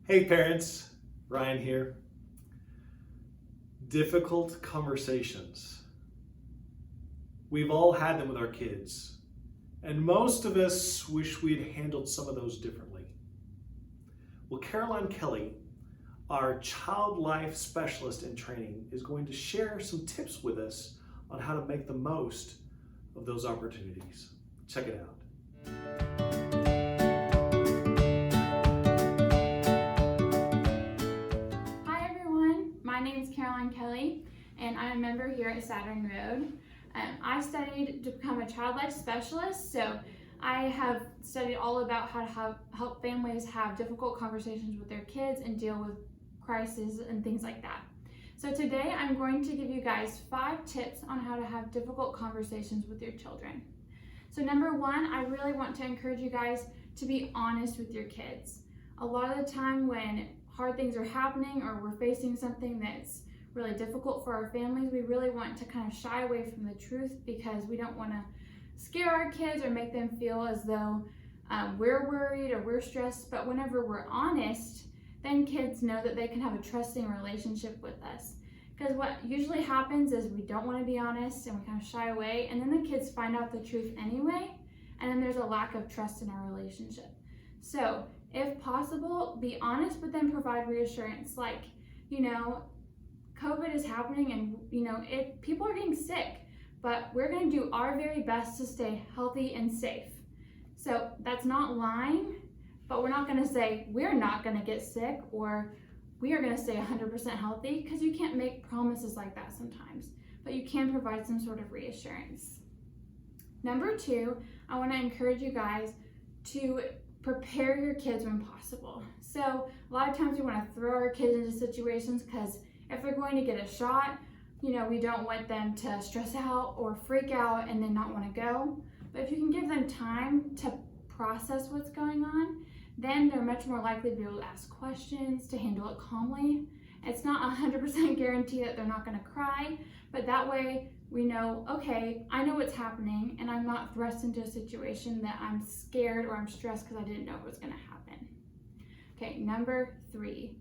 Hey parents, Ryan here. Difficult conversations. We've all had them with our kids, and most of us wish we'd handled some of those differently. Well, Caroline Kelly, our child life specialist in training, is going to share some tips with us on how to make the most of those opportunities. Check it out. My name is Caroline Kelly, and I'm a member here at Saturn Road. I studied to become a child life specialist, so I have studied all about how to help families have difficult conversations with their kids and deal with crises and things like that. So today I'm going to give you guys 5 tips on how to have difficult conversations with your children. So number 1, I really want to encourage you guys to be honest with your kids. A lot of the time when hard things are happening or we're facing something that's really difficult for our families, we really want to kind of shy away from the truth because we don't want to scare our kids or make them feel as though we're worried or we're stressed. But whenever we're honest, then kids know that they can have a trusting relationship with us. Because what usually happens is we don't want to be honest and we kind of shy away, and then the kids find out the truth anyway, and then there's a lack of trust in our relationship. So if possible, be honest, but then provide reassurance. Like, COVID is happening and, people are getting sick, but we're going to do our very best to stay healthy and safe. So that's not lying, but we're not going to say we're not going to get sick or we are going to stay 100% healthy, because you can't make promises like that sometimes, but you can provide some sort of reassurance. Number 2, I want to encourage you guys to prepare your kids when possible. So a lot of times we want to throw our kids into situations because if they're going to get a shot, we don't want them to stress out or freak out and then not want to go. But if you can give them time to process what's going on, then they're much more likely to be able to ask questions, to handle it calmly. It's not 100% guarantee that they're not going to cry, but that way we know, okay, I know what's happening and I'm not thrust into a situation that I'm scared or I'm stressed because I didn't know what was going to happen. Okay, number 3,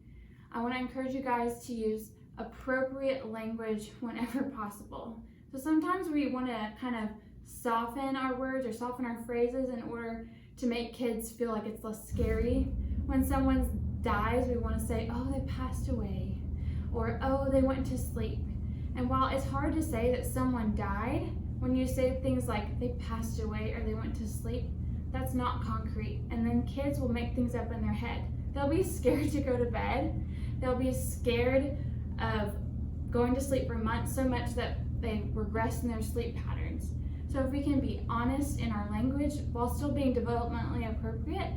I want to encourage you guys to use appropriate language whenever possible. So sometimes we want to kind of soften our words or soften our phrases in order to make kids feel like it's less scary. When someone dies, we want to say, oh, they passed away, or oh, they went to sleep. And while it's hard to say that someone died, when you say things like they passed away or they went to sleep, that's not concrete. And then kids will make things up in their head. They'll be scared to go to bed. They'll be scared of going to sleep for months, so much that they regress in their sleep patterns. So if we can be honest in our language while still being developmentally appropriate,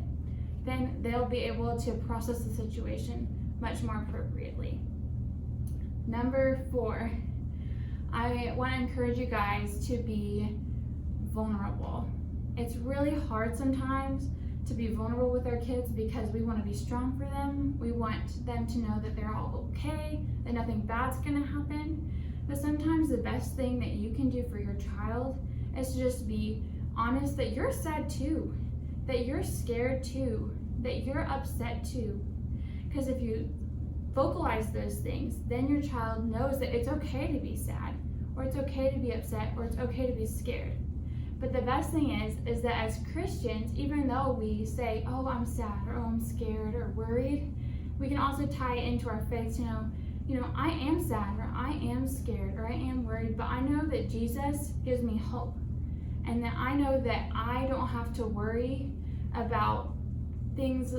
then they'll be able to process the situation much more appropriately. Number 4, I want to encourage you guys to be vulnerable. It's really hard sometimes to be vulnerable with our kids because we want to be strong for them. We want them to know that they're all okay, that nothing bad's going to happen. But sometimes the best thing that you can do for your child is to just be honest that you're sad too, that you're scared too, that you're upset too. Because if you vocalize those things, then your child knows that it's okay to be sad, or it's okay to be upset, or it's okay to be scared. But the best thing is that as Christians, even though we say, oh, I'm sad, or oh, I'm scared, or worried, we can also tie it into our faith to know, I am sad, or I am scared, or I am worried, but I know that Jesus gives me hope. And that I know that I don't have to worry about things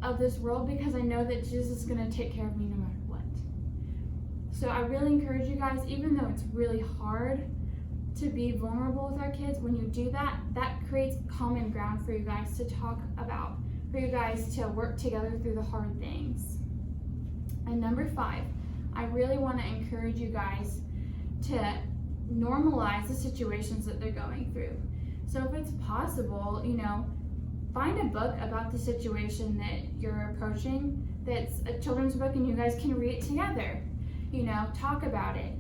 of this world because I know that Jesus is going to take care of me no matter what. So I really encourage you guys, even though it's really hard to be vulnerable with our kids, when you do that, that creates common ground for you guys to talk about, for you guys to work together through the hard things. And number 5, I really want to encourage you guys to normalize the situations that they're going through. So if it's possible, find a book about the situation that you're approaching that's a children's book and you guys can read it together. Talk about it.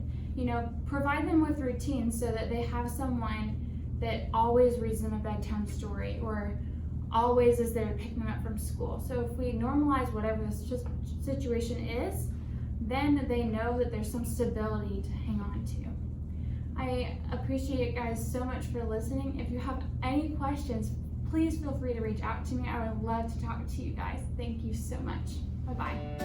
Provide them with routines so that they have someone that always reads them a bedtime story or always is there to pick them up from school. So if we normalize whatever the situation is, then they know that there's some stability to hang on to. I appreciate you guys so much for listening. If you have any questions, please feel free to reach out to me. I would love to talk to you guys. Thank you so much. Bye-bye.